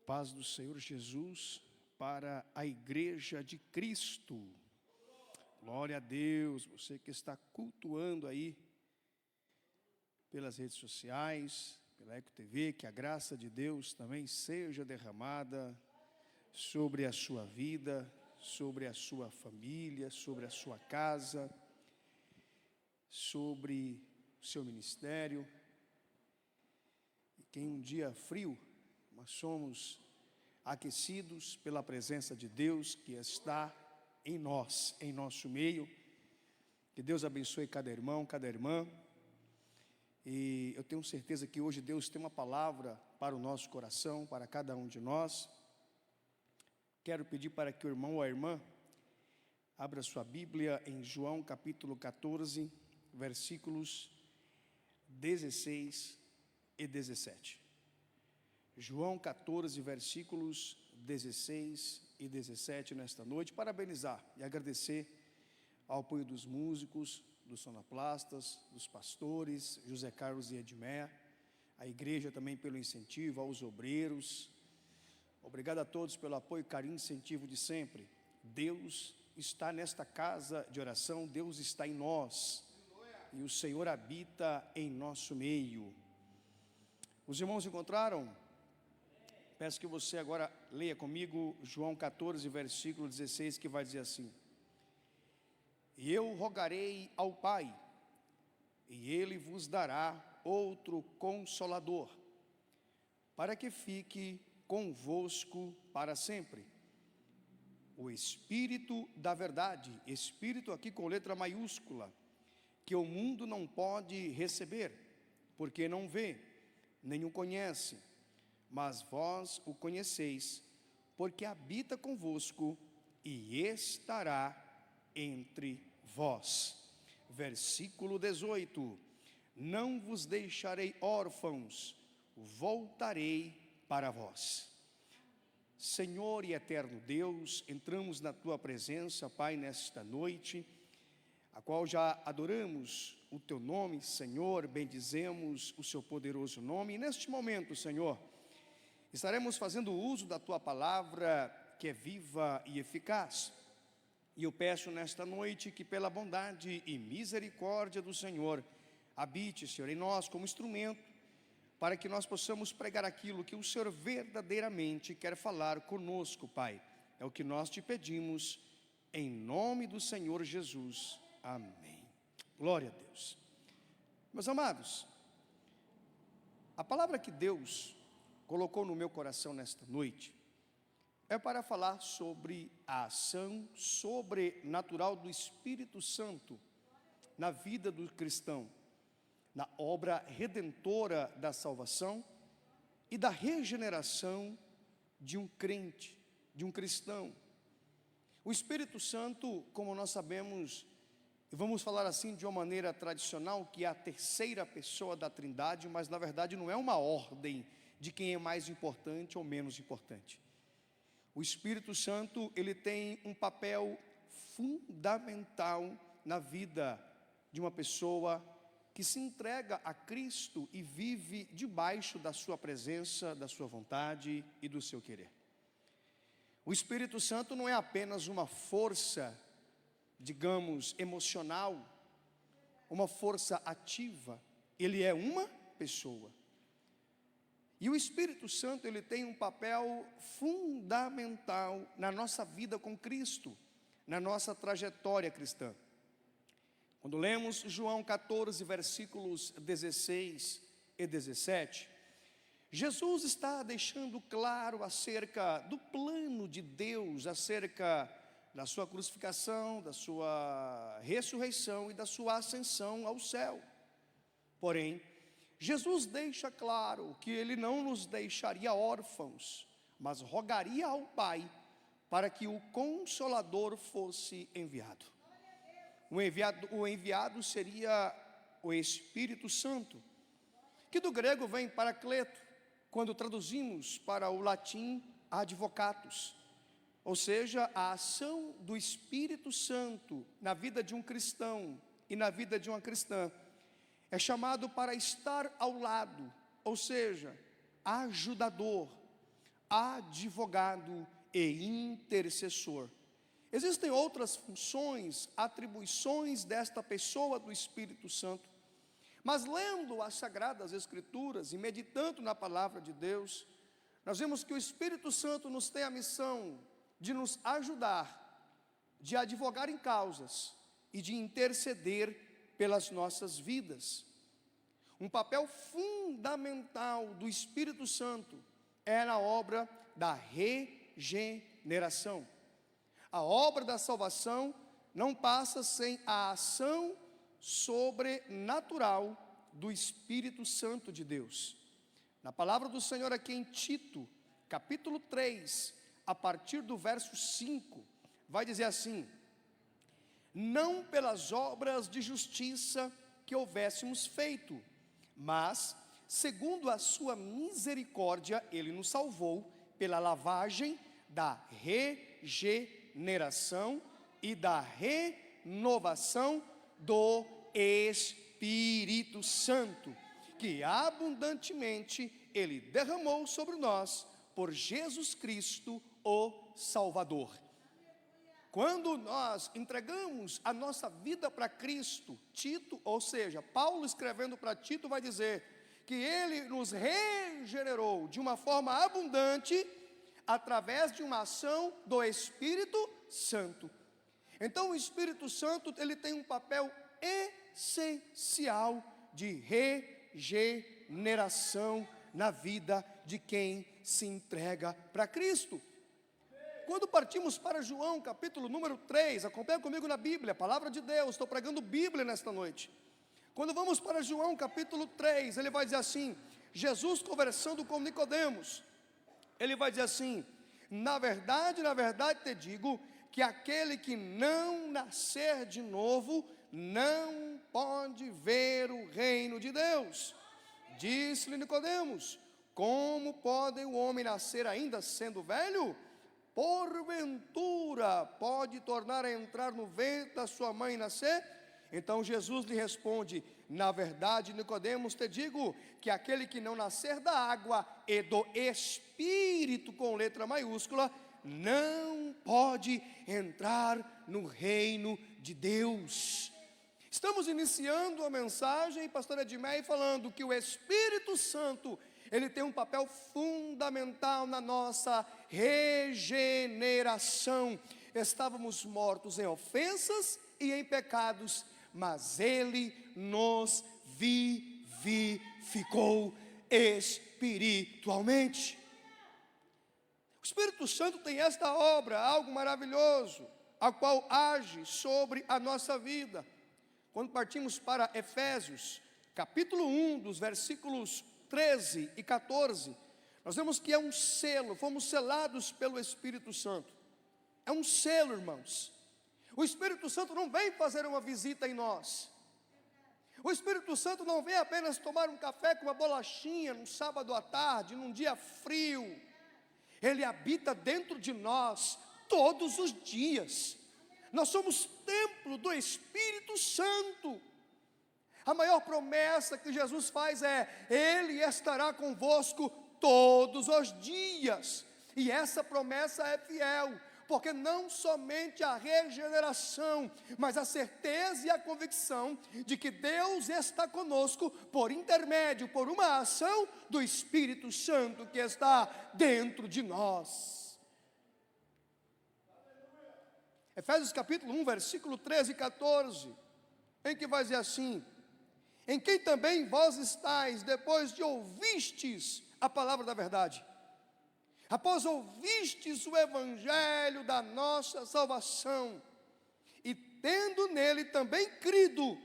paz do Senhor Jesus para a Igreja de Cristo. Glória a Deus, você que está cultuando aí pelas redes sociais, pela Eco TV, que a graça de Deus também seja derramada sobre a sua vida, sobre a sua família, sobre a sua casa, sobre o seu ministério. E que em um dia frio, nós somos aquecidos pela presença de Deus que está em nós, em nosso meio. Que Deus abençoe cada irmão, cada irmã. E eu tenho certeza que hoje Deus tem uma palavra para o nosso coração, para cada um de nós. Quero pedir para que o irmão ou a irmã abra sua Bíblia em João capítulo 14, versículos 16 e 17. João 14, versículos 16 e 17 nesta noite. Parabenizar e agradecer ao apoio dos músicos, dos sonoplastas, dos pastores, José Carlos e Edmé, a igreja também pelo incentivo, aos obreiros. Obrigado a todos pelo apoio, carinho e incentivo de sempre. Deus está nesta casa de oração, Deus está em nós e o Senhor habita em nosso meio. Os irmãos encontraram? Peço que você agora leia comigo João 14, versículo 16, que vai dizer assim: E eu rogarei ao Pai, e Ele vos dará outro Consolador, para que fique convosco para sempre, o Espírito da verdade, Espírito aqui com letra maiúscula, que o mundo não pode receber, porque não vê, nem o conhece, mas vós o conheceis, porque habita convosco e estará entre vós. Versículo 18: Não vos deixarei órfãos, voltarei para vós. Senhor e eterno Deus, entramos na tua presença, Pai, nesta noite, a qual já adoramos o teu nome, Senhor, bendizemos o seu poderoso nome, e neste momento, Senhor, estaremos fazendo uso da tua palavra, que é viva e eficaz. E eu peço nesta noite que pela bondade e misericórdia do Senhor, habite, Senhor, em nós como instrumento, para que nós possamos pregar aquilo que o Senhor verdadeiramente quer falar conosco, Pai. É o que nós te pedimos, em nome do Senhor Jesus. Amém. Glória a Deus. Meus amados, a palavra que Deus colocou no meu coração nesta noite é para falar sobre a ação sobrenatural do Espírito Santo na vida do cristão, na obra redentora da salvação e da regeneração de um crente, de um cristão. O Espírito Santo, como nós sabemos, e vamos falar assim de uma maneira tradicional, que é a terceira pessoa da Trindade, mas na verdade não é uma ordem de quem é mais importante ou menos importante. O Espírito Santo, ele tem um papel fundamental na vida de uma pessoa que se entrega a Cristo e vive debaixo da sua presença, da sua vontade e do seu querer. O Espírito Santo não é apenas uma força, digamos, emocional, uma força ativa, ele é uma pessoa. E o Espírito Santo, ele tem um papel fundamental na nossa vida com Cristo, na nossa trajetória cristã. Quando lemos João 14, versículos 16 e 17, Jesus está deixando claro acerca do plano de Deus, acerca da sua crucificação, da sua ressurreição e da sua ascensão ao céu. Porém, Jesus deixa claro que Ele não nos deixaria órfãos, mas rogaria ao Pai para que o Consolador fosse enviado. O enviado seria o Espírito Santo, que do grego vem parakleto, quando traduzimos para o latim advocatus, ou seja, a ação do Espírito Santo na vida de um cristão e na vida de uma cristã. É chamado para estar ao lado, ou seja, ajudador, advogado e intercessor. Existem outras funções, atribuições desta pessoa do Espírito Santo, mas lendo as Sagradas Escrituras e meditando na palavra de Deus, nós vemos que o Espírito Santo nos tem a missão de nos ajudar, de advogar em causas e de interceder pelas nossas vidas. Um papel fundamental do Espírito Santo é na obra da regeneração. A obra da salvação não passa sem a ação sobrenatural do Espírito Santo de Deus. Na palavra do Senhor aqui em Tito, capítulo 3, a partir do verso 5, vai dizer assim: não pelas obras de justiça que houvéssemos feito, mas, segundo a sua misericórdia, Ele nos salvou pela lavagem da regeneração e da renovação do Espírito Santo, que abundantemente Ele derramou sobre nós, por Jesus Cristo, o Salvador. Quando nós entregamos a nossa vida para Cristo, Tito, ou seja, Paulo escrevendo para Tito vai dizer que Ele nos regenerou de uma forma abundante, através de uma ação do Espírito Santo. Então o Espírito Santo, ele tem um papel essencial de regeneração na vida de quem se entrega para Cristo. Quando partimos para João, capítulo número 3, acompanha comigo na Bíblia, a palavra de Deus, estou pregando Bíblia nesta noite. Quando vamos para João, capítulo 3, ele vai dizer assim, Jesus conversando com Nicodemos, ele vai dizer assim: na verdade te digo, que aquele que não nascer de novo, não pode ver o reino de Deus. Disse-lhe Nicodemos: como pode o homem nascer ainda sendo velho? Porventura pode tornar a entrar no ventre da sua mãe e nascer? Então Jesus lhe responde: na verdade, Nicodemos, te digo que aquele que não nascer da água e do Espírito, com letra maiúscula, não pode entrar no reino de Deus. Estamos iniciando a mensagem, pastor Edmei, falando que o Espírito Santo, ele tem um papel fundamental na nossa regeneração. Estávamos mortos em ofensas e em pecados, mas Ele nos vivificou espiritualmente. O Espírito Santo tem esta obra, algo maravilhoso, a qual age sobre a nossa vida. Quando partimos para Efésios, capítulo 1, dos versículos 13 e 14, nós vemos que é um selo, fomos selados pelo Espírito Santo. É um selo, irmãos. O Espírito Santo não vem fazer uma visita em nós. O Espírito Santo não vem apenas tomar um café com uma bolachinha num sábado à tarde, num dia frio. Ele habita dentro de nós todos os dias. Nós somos templo do Espírito Santo. A maior promessa que Jesus faz é: Ele estará convosco todos os dias. E essa promessa é fiel, porque não somente a regeneração, mas a certeza e a convicção de que Deus está conosco por intermédio, por uma ação do Espírito Santo que está dentro de nós. Efésios capítulo 1, versículo 13 e 14, em que vai dizer assim: em quem também vós estáis, depois de ouvistes a palavra da verdade, após ouvistes o evangelho da nossa salvação, e tendo nele também crido,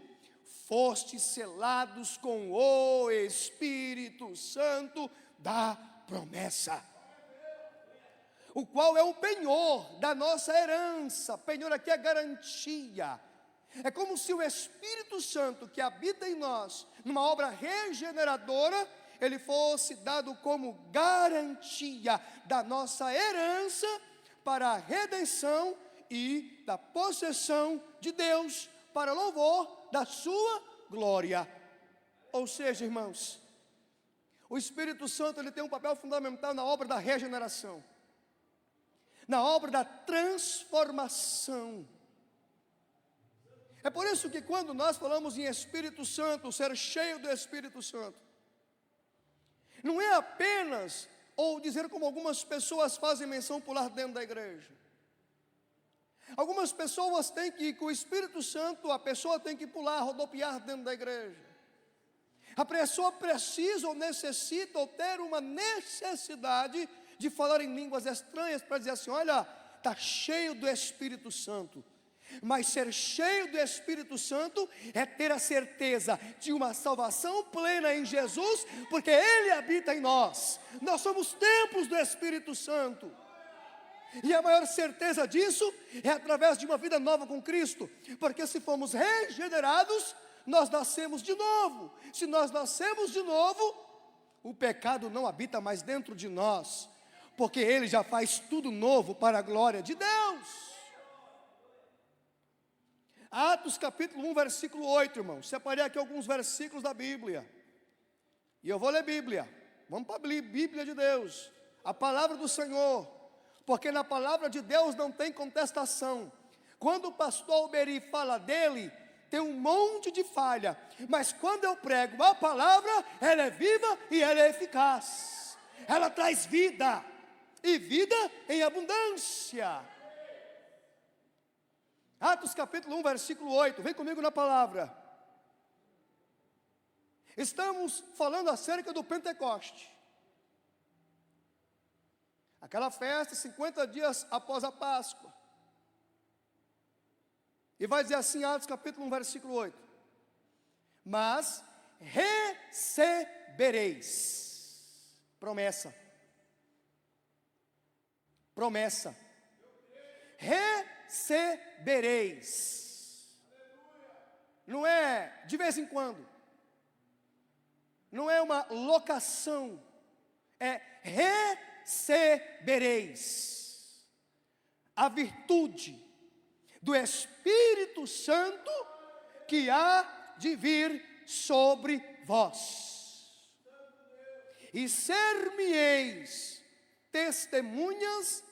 fostes selados com o Espírito Santo da promessa, o qual é o penhor da nossa herança. Penhor aqui é garantia. É como se o Espírito Santo que habita em nós, numa obra regeneradora, ele fosse dado como garantia da nossa herança para a redenção e da possessão de Deus, para louvor da sua glória. Ou seja, irmãos, O Espírito Santo, ele tem um papel fundamental na obra da regeneração, na obra da transformação. É por isso que quando nós falamos em Espírito Santo, ser cheio do Espírito Santo, não é apenas, ou dizer como algumas pessoas fazem menção, pular dentro da igreja. Algumas pessoas têm que, com o Espírito Santo, a pessoa tem que pular, rodopiar dentro da igreja. A pessoa precisa ou necessita ou ter uma necessidade de falar em línguas estranhas para dizer assim: olha, está cheio do Espírito Santo. Mas ser cheio do Espírito Santo é ter a certeza de uma salvação plena em Jesus, porque Ele habita em nós. Nós somos templos do Espírito Santo. E a maior certeza disso é através de uma vida nova com Cristo, porque se fomos regenerados, nós nascemos de novo. Se nós nascemos de novo, o pecado não habita mais dentro de nós, porque Ele já faz tudo novo para a glória de Deus. Atos capítulo 1, versículo 8, irmãos. Separei aqui alguns versículos da Bíblia, e eu vou ler Bíblia. Vamos para a Bíblia de Deus, a palavra do Senhor, porque na palavra de Deus não tem contestação. Quando o pastor Alberi fala dele, tem um monte de falha, mas quando eu prego a palavra, ela é viva e ela é eficaz. Ela traz vida, e vida em abundância. Atos capítulo 1, versículo 8, vem comigo na palavra. Estamos falando acerca do Pentecoste, aquela festa 50 dias após a Páscoa. E vai dizer assim, Atos capítulo 1, versículo 8: mas recebereis, promessa, recebereis, não é de vez em quando, não é uma locação, é recebereis a virtude do Espírito Santo que há de vir sobre vós, e ser-me-eis testemunhas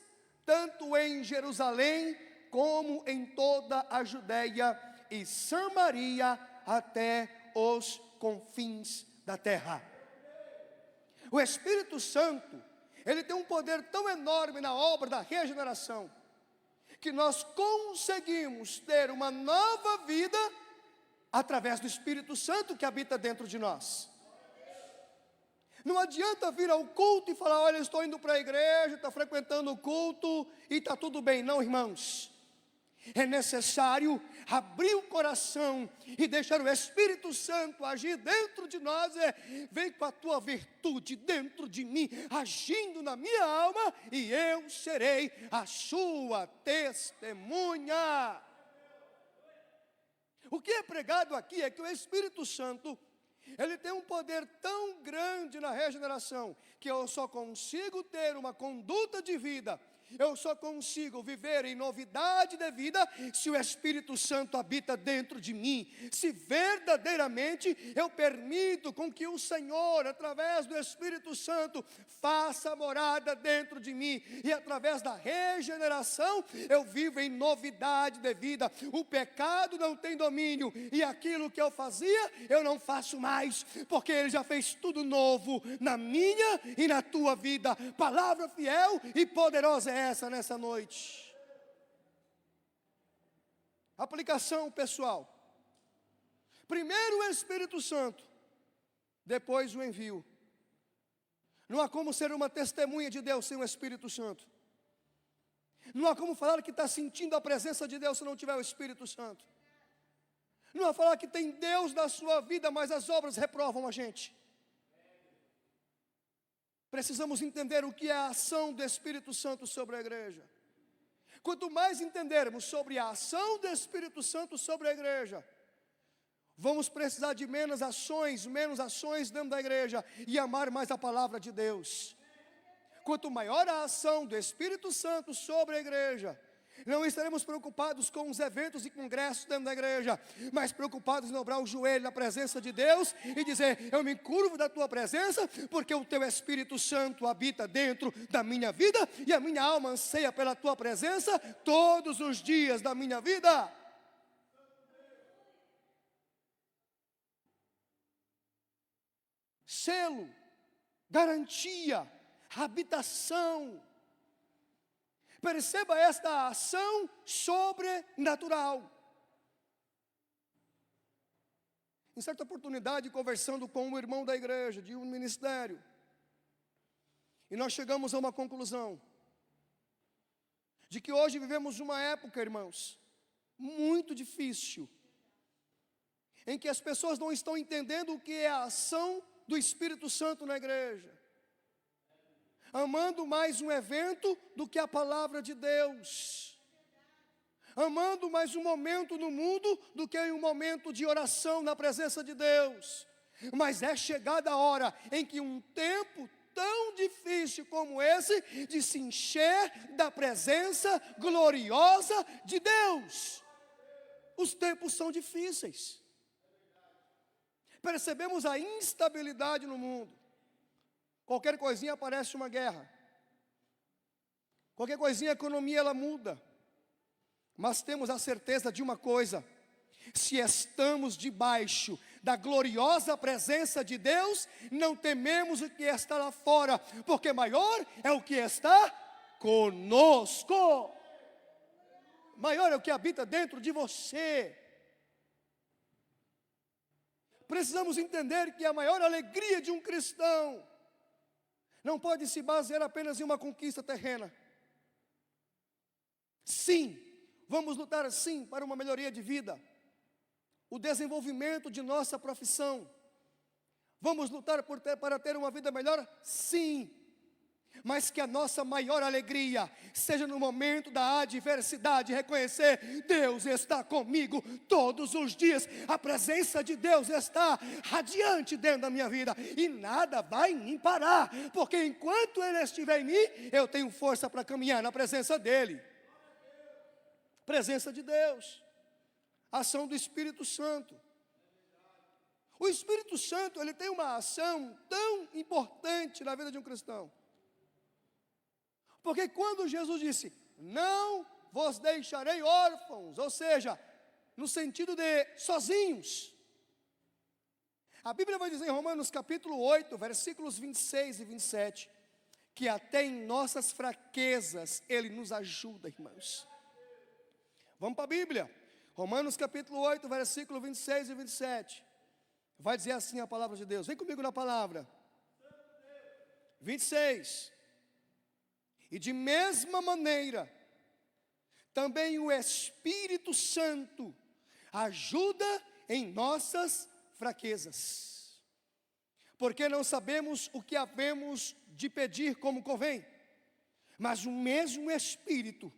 tanto em Jerusalém como em toda a Judeia e Samaria até os confins da terra. O Espírito Santo, ele tem um poder tão enorme na obra da regeneração, que nós conseguimos ter uma nova vida através do Espírito Santo que habita dentro de nós. Não adianta vir ao culto e falar: olha, eu estou indo para a igreja, está frequentando o culto e está tudo bem. Não, irmãos. É necessário abrir o coração e deixar o Espírito Santo agir dentro de nós. Vem com a tua virtude dentro de mim, agindo na minha alma, e eu serei a sua testemunha. O que é pregado aqui é que o Espírito Santo, ele tem um poder tão grande na regeneração, que eu só consigo ter uma conduta de vida, eu só consigo viver em novidade de vida se o Espírito Santo habita dentro de mim, se verdadeiramente eu permito com que o Senhor, através do Espírito Santo, faça morada dentro de mim, e através da regeneração eu vivo em novidade de vida. O pecado não tem domínio, e aquilo que eu fazia eu não faço mais, porque Ele já fez tudo novo na minha e na tua vida. Palavra fiel e poderosa é essa nessa noite. Aplicação pessoal: primeiro o Espírito Santo, depois o envio. Não há como ser uma testemunha de Deus sem o Espírito Santo. Não há como falar que está sentindo a presença de Deus se não tiver o Espírito Santo. Não há falar que tem Deus na sua vida, mas as obras reprovam a gente. Precisamos entender o que é a ação do Espírito Santo sobre a igreja. Quanto mais entendermos sobre a ação do Espírito Santo sobre a igreja, vamos precisar de menos ações dentro da igreja, e amar mais a palavra de Deus. Quanto maior a ação do Espírito Santo sobre a igreja, Não estaremos preocupados com os eventos e congressos dentro da igreja, mas preocupados em dobrar o joelho na presença de Deus e dizer: eu me curvo da tua presença, porque o teu Espírito Santo habita dentro da minha vida, e a minha alma anseia pela tua presença todos os dias da minha vida. Selo, garantia, habitação. Perceba esta ação sobrenatural. Em certa oportunidade, conversando com um irmão da igreja, de um ministério, e nós chegamos a uma conclusão, de que hoje vivemos uma época, irmãos, muito difícil, em que as pessoas não estão entendendo o que é a ação do Espírito Santo na igreja, amando mais um evento do que a palavra de Deus, amando mais um momento no mundo do que um momento de oração na presença de Deus. Mas é chegada a hora em que um tempo tão difícil como esse, de se encher da presença gloriosa de Deus. Os tempos são difíceis. Percebemos a instabilidade no mundo. Qualquer coisinha aparece uma guerra. Qualquer coisinha a economia ela muda. Mas temos a certeza de uma coisa: se estamos debaixo da gloriosa presença de Deus, não tememos o que está lá fora, porque maior é o que está conosco. Maior é o que habita dentro de você. Precisamos entender que a maior alegria de um cristão não pode se basear apenas em uma conquista terrena. Sim, vamos lutar sim para uma melhoria de vida, o desenvolvimento de nossa profissão. Vamos lutar para ter uma vida melhor? Sim. Mas que a nossa maior alegria seja no momento da adversidade, reconhecer: Deus está comigo todos os dias, a presença de Deus está radiante dentro da minha vida, e nada vai me parar, porque enquanto Ele estiver em mim, eu tenho força para caminhar na presença dEle. Presença de Deus, ação do Espírito Santo. O Espírito Santo, ele tem uma ação tão importante na vida de um cristão. Porque quando Jesus disse: não vos deixarei órfãos, ou seja, no sentido de sozinhos, a Bíblia vai dizer em Romanos capítulo 8, versículos 26 e 27, que até em nossas fraquezas Ele nos ajuda, irmãos. Vamos para a Bíblia, Romanos capítulo 8, versículo 26 e 27, vai dizer assim a palavra de Deus. Vem comigo na palavra. 26. E de mesma maneira, também o Espírito Santo ajuda em nossas fraquezas, porque não sabemos o que havemos de pedir como convém, mas o mesmo Espírito,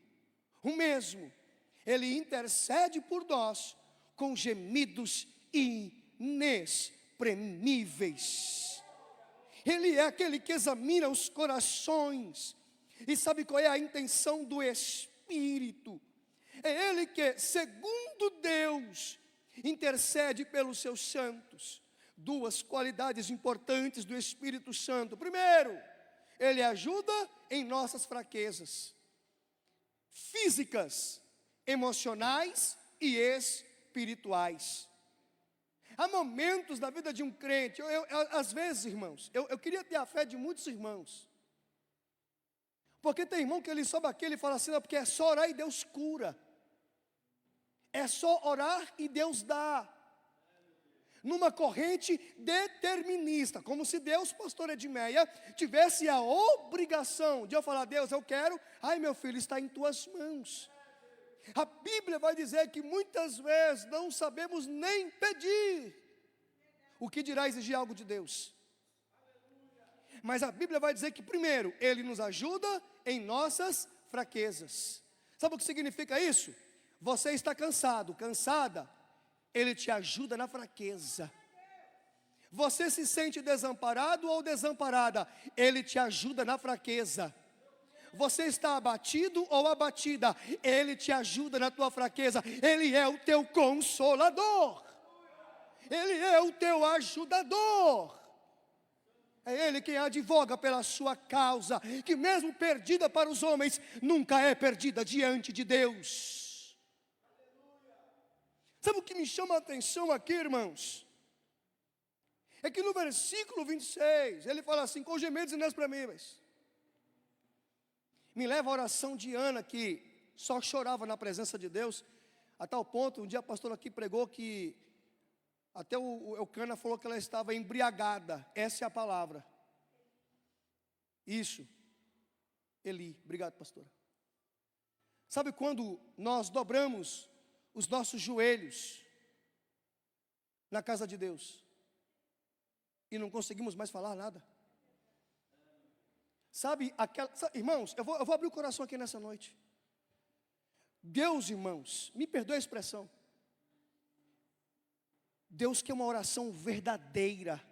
Ele intercede por nós com gemidos inexprimíveis. Ele é aquele que examina os corações. E sabe qual é a intenção do Espírito? É Ele que, segundo Deus, intercede pelos seus santos. Duas qualidades importantes do Espírito Santo. Primeiro, Ele ajuda em nossas fraquezas físicas, emocionais e espirituais. Há momentos na vida de um crente, às vezes, irmãos, eu queria ter a fé de muitos irmãos. Porque tem irmão que ele sobe aqui e fala assim: não, porque é só orar e Deus cura. É só orar e Deus dá. Numa corrente determinista, como se Deus, pastor Edmeia, tivesse a obrigação de eu falar: Deus, eu quero, ai meu filho, está em tuas mãos. A Bíblia vai dizer que muitas vezes não sabemos nem pedir, o que dirá exigir algo de Deus. Mas a Bíblia vai dizer que primeiro, Ele nos ajuda em nossas fraquezas. Sabe o que significa isso? Você está cansado, cansada, Ele te ajuda na fraqueza. Você se sente desamparado ou desamparada, Ele te ajuda na fraqueza. você está abatido ou abatida, Ele te ajuda na tua fraqueza. Ele é o teu consolador. Ele é o teu ajudador. É Ele quem advoga pela sua causa, que mesmo perdida para os homens, nunca é perdida diante de Deus. Sabe o que me chama a atenção aqui, irmãos? É que no versículo 26, ele fala assim: com gemidos inexprimíveis. Me leva a oração de Ana, que só chorava na presença de Deus, a tal ponto, um dia a pastora aqui pregou que até o Eucana falou que ela estava embriagada. Essa é a palavra. Isso. Eli, obrigado, pastora. Sabe quando nós dobramos os nossos joelhos na casa de Deus e não conseguimos mais falar nada? Sabe, irmãos, eu vou abrir o coração aqui nessa noite. Deus, irmãos, me perdoe a expressão, Deus quer uma oração verdadeira.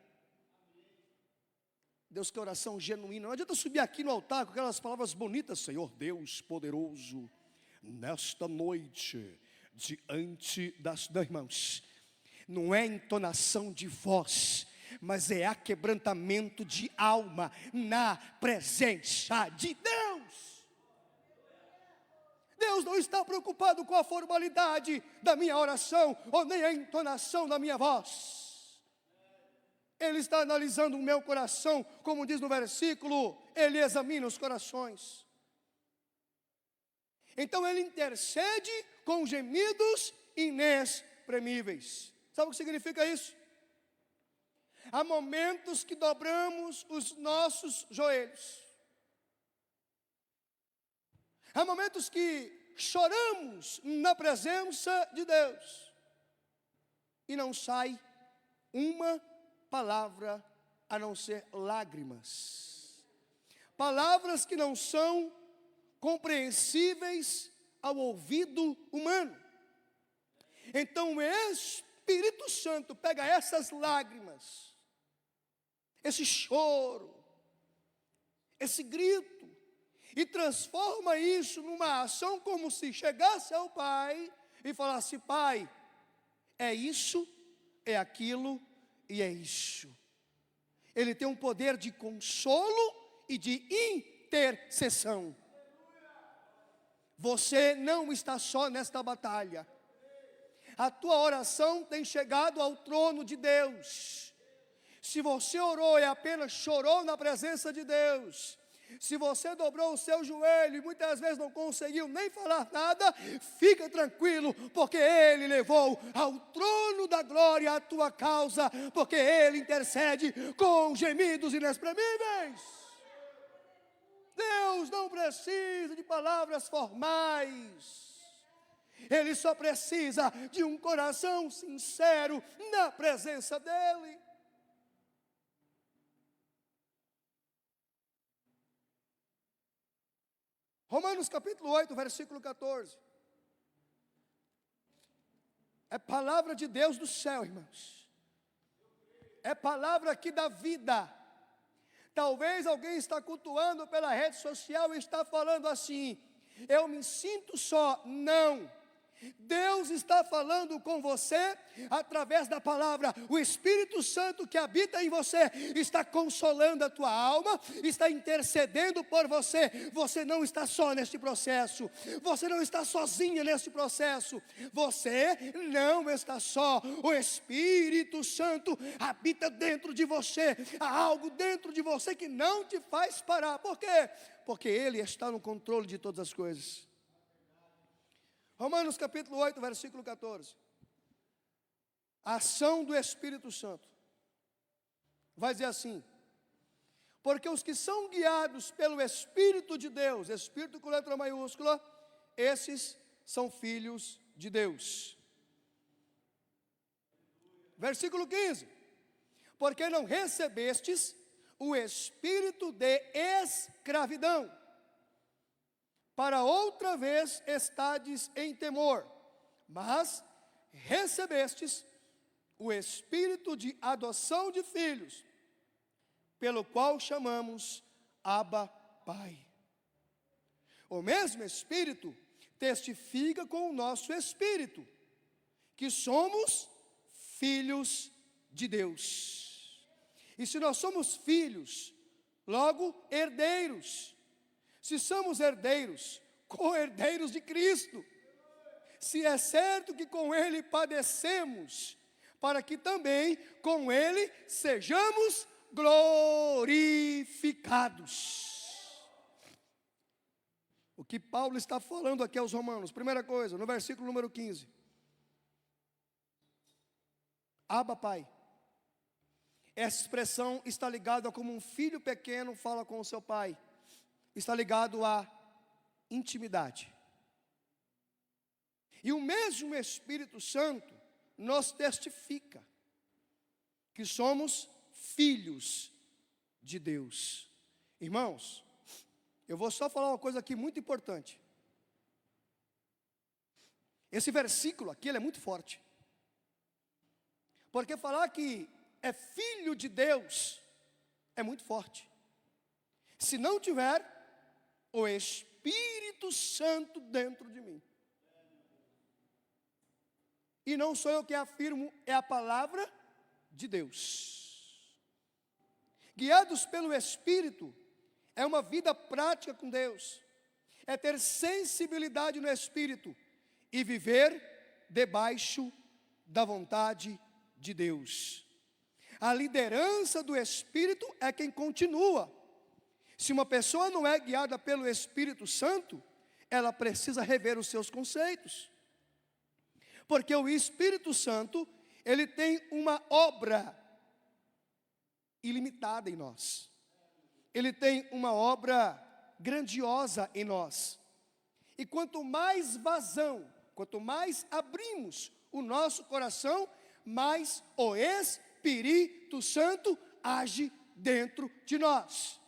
Deus quer oração genuína. Não adianta subir aqui no altar com aquelas palavras bonitas: Senhor Deus poderoso, nesta noite, diante das irmãos. Não é entonação de voz, mas é aquebrantamento de alma na presença de Deus. Deus não está preocupado com a formalidade da minha oração, ou nem a entonação da minha voz. Ele está analisando o meu coração, como diz no versículo, Ele examina os corações. Então Ele intercede com gemidos inexprimíveis. Sabe o que significa isso? Há momentos que dobramos os nossos joelhos. Há momentos que choramos na presença de Deus e não sai uma palavra a não ser lágrimas. Palavras que não são compreensíveis ao ouvido humano. Então o Espírito Santo pega essas lágrimas, esse choro, esse grito, e transforma isso numa ação, como se chegasse ao Pai e falasse: Pai, é isso, é aquilo e é isso. Ele tem um poder de consolo e de intercessão. Você não está só nesta batalha. A tua oração tem chegado ao trono de Deus. Se você orou e apenas chorou na presença de Deus, se você dobrou o seu joelho e muitas vezes não conseguiu nem falar nada, fica tranquilo, porque Ele levou ao trono da glória a tua causa, porque Ele intercede com gemidos inexprimíveis. Deus não precisa de palavras formais, Ele só precisa de um coração sincero na presença dEle. Romanos capítulo 8, versículo 14. É palavra de Deus do céu, irmãos. É palavra que dá vida. Talvez alguém está cultuando pela rede social e está falando assim: eu me sinto só. Não. Deus está falando com você através da palavra. O Espírito Santo que habita em você está consolando a tua alma, está intercedendo por você. Você não está só neste processo, você não está sozinha neste processo, você não está só. O Espírito Santo habita dentro de você. Há algo dentro de você que não te faz parar. Por quê? Porque Ele está no controle de todas as coisas. Romanos capítulo 8, versículo 14. A ação do Espírito Santo. Vai dizer assim: porque os que são guiados pelo Espírito de Deus, Espírito com letra maiúscula, esses são filhos de Deus. Versículo 15. Porque não recebestes o espírito de escravidão, para outra vez estades em temor, mas recebestes o espírito de adoção de filhos, pelo qual chamamos Abba, Pai. O mesmo Espírito testifica com o nosso espírito que somos filhos de Deus. E se nós somos filhos, logo herdeiros. Se somos herdeiros, co-herdeiros de Cristo. Se é certo que com Ele padecemos, para que também com Ele sejamos glorificados. O que Paulo está falando aqui aos Romanos, primeira coisa, no versículo número 15. Abba, Pai. Essa expressão está ligada a como um filho pequeno fala com o seu pai. Está ligado à intimidade. E o mesmo Espírito Santo nos testifica que somos filhos de Deus. Irmãos, eu vou só falar uma coisa aqui muito importante. Esse versículo aqui, ele é muito forte. Porque falar que é filho de Deus é muito forte. Se não tiver o Espírito Santo dentro de mim. E não sou eu que afirmo, é a palavra de Deus. Guiados pelo Espírito, é uma vida prática com Deus. É ter sensibilidade no Espírito e viver debaixo da vontade de Deus. A liderança do Espírito é quem continua. Se uma pessoa não é guiada pelo Espírito Santo, ela precisa rever os seus conceitos. Porque o Espírito Santo, ele tem uma obra ilimitada em nós. Ele tem uma obra grandiosa em nós. E quanto mais vazão, quanto mais abrimos o nosso coração, mais o Espírito Santo age dentro de nós.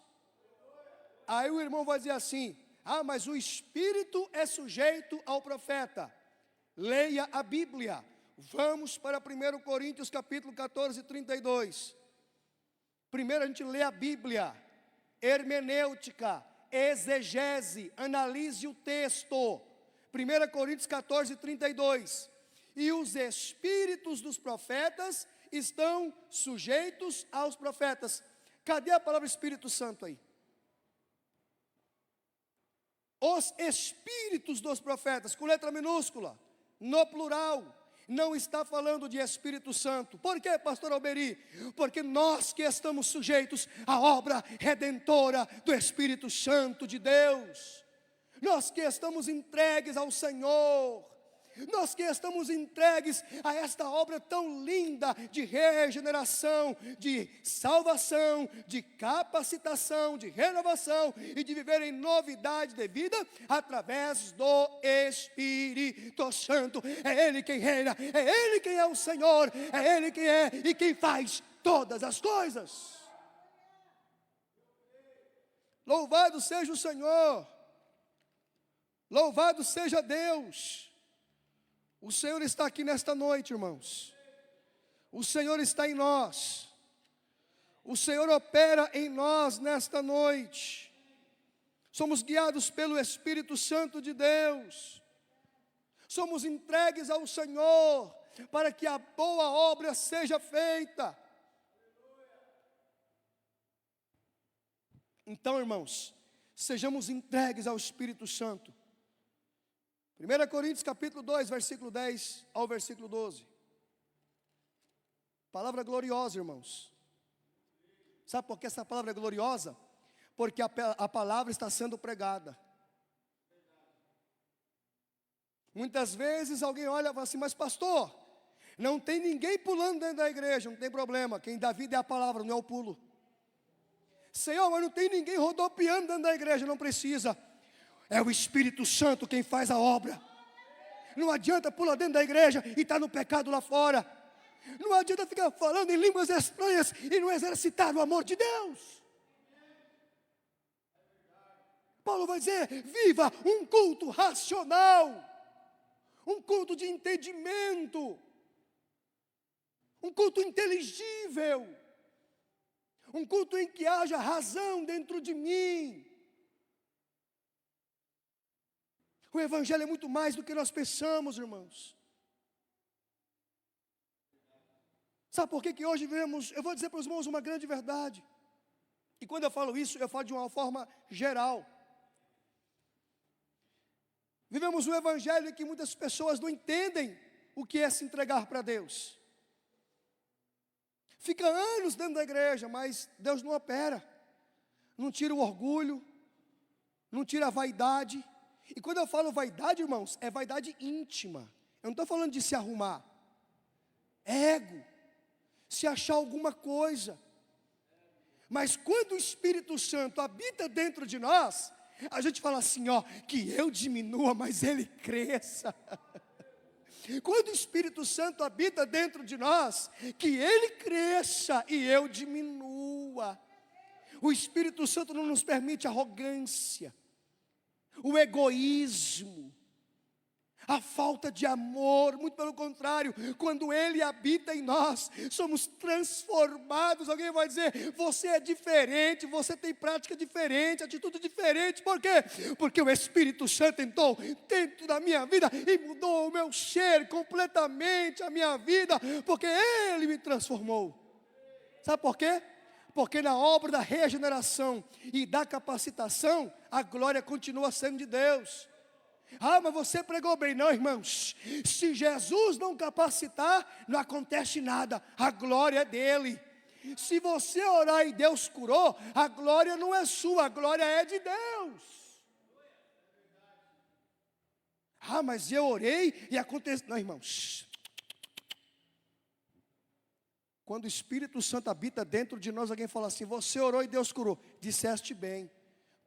Aí o irmão vai dizer assim: ah, mas o Espírito é sujeito ao profeta. Leia a Bíblia. Vamos para 1 Coríntios capítulo 14, 32. Primeiro a gente lê a Bíblia. Hermenêutica, exegese, analise o texto. 1 Coríntios 14, 32. E os espíritos dos profetas estão sujeitos aos profetas. Cadê a palavra Espírito Santo aí? Os espíritos dos profetas, com letra minúscula, no plural, não está falando de Espírito Santo. Por quê, pastor Alberi? Porque nós que estamos sujeitos à obra redentora do Espírito Santo de Deus, nós que estamos entregues ao Senhor, nós que estamos entregues a esta obra tão linda de regeneração, de salvação, de capacitação, de renovação e de viver em novidade de vida através do Espírito Santo. É Ele quem reina, é Ele quem é o Senhor, é Ele quem é e quem faz todas as coisas. Louvado seja o Senhor, louvado seja Deus. O Senhor está aqui nesta noite, irmãos. O Senhor está em nós. O Senhor opera em nós nesta noite. Somos guiados pelo Espírito Santo de Deus. Somos entregues ao Senhor para que a boa obra seja feita. Então, irmãos, sejamos entregues ao Espírito Santo. 1 Coríntios capítulo 2, versículo 10 ao versículo 12. Palavra gloriosa, irmãos. Sabe por que essa palavra é gloriosa? Porque a palavra está sendo pregada. Muitas vezes alguém olha e fala assim: mas pastor, não tem ninguém pulando dentro da igreja. Não tem problema, quem dá vida é a palavra, não é o pulo. Senhor, mas não tem ninguém rodopiando dentro da igreja. Não precisa. É o Espírito Santo quem faz a obra. Não adianta pular dentro da igreja e estar no pecado lá fora. Não adianta ficar falando em línguas estranhas e não exercitar o amor de Deus. Paulo vai dizer: viva um culto racional, um culto de entendimento, um culto inteligível, um culto em que haja razão dentro de mim. O Evangelho é muito mais do que nós pensamos, irmãos. Sabe por que hoje vivemos? Eu vou dizer para os irmãos uma grande verdade. E quando eu falo isso, eu falo de uma forma geral. Vivemos um evangelho em que muitas pessoas não entendem o que é se entregar para Deus. Fica anos dentro da igreja, mas Deus não opera. Não tira o orgulho, não tira a vaidade. E quando eu falo vaidade, irmãos, é vaidade íntima. Eu não estou falando de se arrumar. É ego, se achar alguma coisa. Mas quando o Espírito Santo habita dentro de nós, a gente fala assim, ó, que eu diminua, mas Ele cresça. Quando o Espírito Santo habita dentro de nós, que Ele cresça e eu diminua. O Espírito Santo não nos permite arrogância, o egoísmo, a falta de amor. Muito pelo contrário, quando Ele habita em nós, somos transformados. Alguém vai dizer, você é diferente, você tem prática diferente, atitude diferente. Por quê? Porque o Espírito Santo entrou dentro da minha vida e mudou o meu ser completamente, a minha vida, porque Ele me transformou. Sabe por quê? Porque na obra da regeneração e da capacitação, a glória continua sendo de Deus. Ah, mas você pregou bem. Não, irmãos, se Jesus não capacitar, não acontece nada, a glória é dele. Se você orar e Deus curou, a glória não é sua, a glória é de Deus. Ah, mas eu orei e aconteceu. Não, irmãos, quando o Espírito Santo habita dentro de nós, alguém fala assim, você orou e Deus curou. Disseste bem,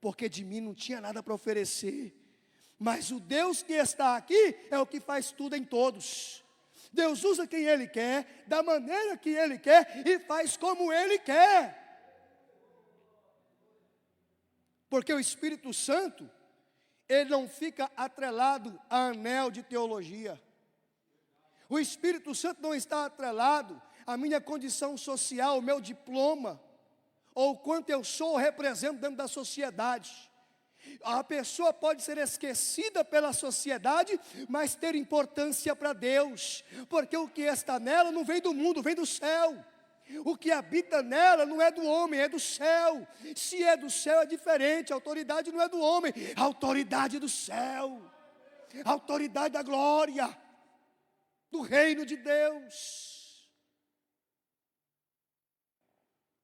porque de mim não tinha nada para oferecer. Mas o Deus que está aqui é o que faz tudo em todos. Deus usa quem Ele quer, da maneira que Ele quer e faz como Ele quer. Porque o Espírito Santo, Ele não fica atrelado a anel de teologia. O Espírito Santo não está atrelado à minha condição social, ao meu diploma, ou quanto eu sou ou represento dentro da sociedade. A pessoa pode ser esquecida pela sociedade, mas ter importância para Deus, porque o que está nela não vem do mundo, vem do céu. O que habita nela não é do homem, é do céu. Se é do céu é diferente, a autoridade não é do homem, a autoridade é do céu, a autoridade da glória, do reino de Deus.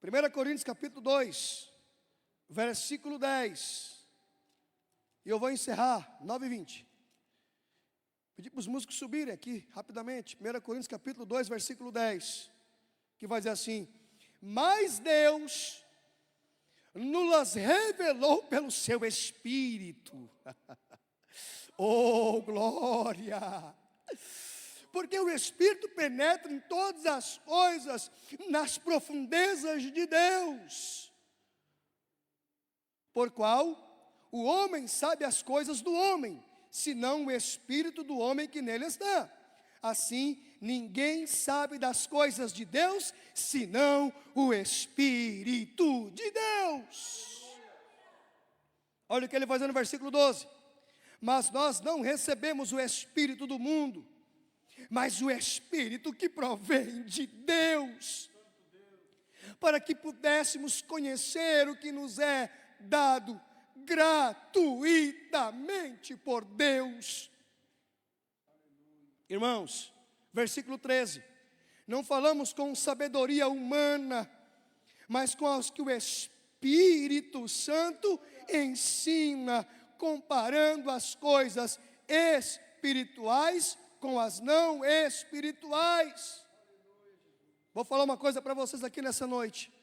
1 Coríntios capítulo 2, versículo 10. E eu vou encerrar, 9h20. Pedir para os músicos subirem aqui, rapidamente. 1 Coríntios capítulo 2, versículo 10. Que vai dizer assim, mas Deus nos revelou pelo seu Espírito. Oh, glória! Porque o Espírito penetra em todas as coisas, nas profundezas de Deus. Por qual o homem sabe as coisas do homem, senão o Espírito do homem que nele está. Assim, ninguém sabe das coisas de Deus, senão o Espírito de Deus. Olha o que ele vai dizer no versículo 12. Mas nós não recebemos o Espírito do mundo, mas o Espírito que provém de Deus, para que pudéssemos conhecer o que nos é dado gratuitamente por Deus. Irmãos, versículo 13. Não falamos com sabedoria humana, mas com os que o Espírito Santo ensina, comparando as coisas espirituais com as não espirituais. Vou falar uma coisa para vocês aqui nessa noite.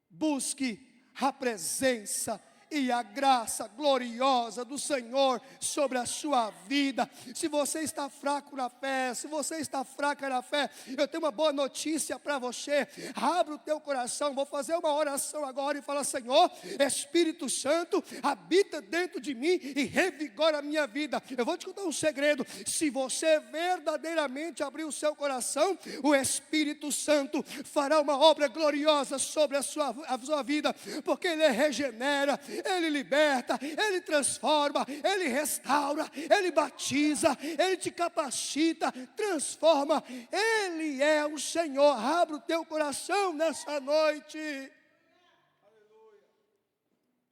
Busque a presença e a graça gloriosa do Senhor sobre a sua vida. Se você está fraco na fé, se você está fraca na fé, eu tenho uma boa notícia para você. Abre o teu coração, vou fazer uma oração agora e falar: Senhor, Espírito Santo, habita dentro de mim e revigora a minha vida. Eu vou te contar um segredo: se você verdadeiramente abrir o seu coração, o Espírito Santo fará uma obra gloriosa sobre a sua vida, porque Ele regenera, Ele liberta, Ele transforma, Ele restaura, Ele batiza, Ele te capacita, transforma. Ele é o Senhor. Abre o teu coração nessa noite.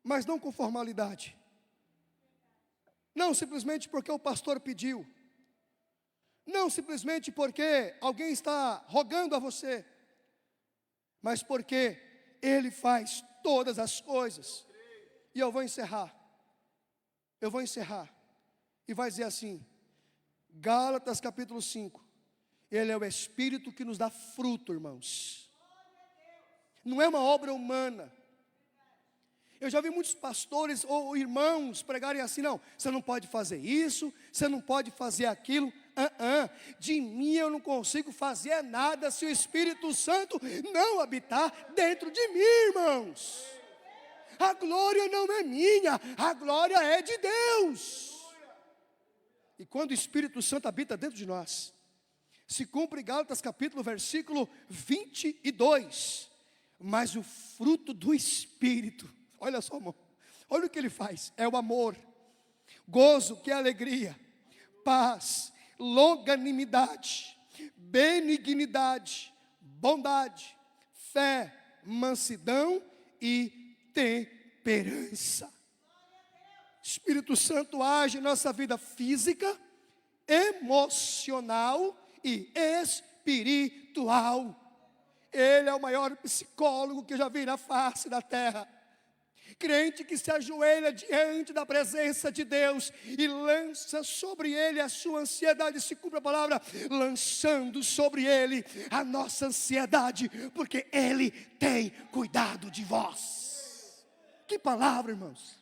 Mas não com formalidade. Não simplesmente porque o pastor pediu. Não simplesmente porque alguém está rogando a você. Mas porque Ele faz todas as coisas. E eu vou encerrar. E vai dizer assim, Gálatas capítulo 5. Ele é o Espírito que nos dá fruto, irmãos. Não é uma obra humana. Eu já vi muitos pastores ou irmãos pregarem assim, não, você não pode fazer isso, você não pode fazer aquilo. De mim eu não consigo fazer nada se o Espírito Santo não habitar dentro de mim, irmãos. A glória não é minha, a glória é de Deus. E quando o Espírito Santo habita dentro de nós, se cumpre Gálatas capítulo, versículo 22. Mas o fruto do Espírito, olha só, amor, olha o que ele faz, é o amor, gozo, que é alegria, paz, longanimidade, benignidade, bondade, fé, mansidão e temperança. Espírito Santo age em nossa vida física, emocional e espiritual. Ele é o maior psicólogo que eu já vi na face da terra. Crente que se ajoelha diante da presença de Deus e lança sobre ele a sua ansiedade, se cumpre a palavra, lançando sobre ele a nossa ansiedade, porque ele tem cuidado de vós. Que palavra, irmãos.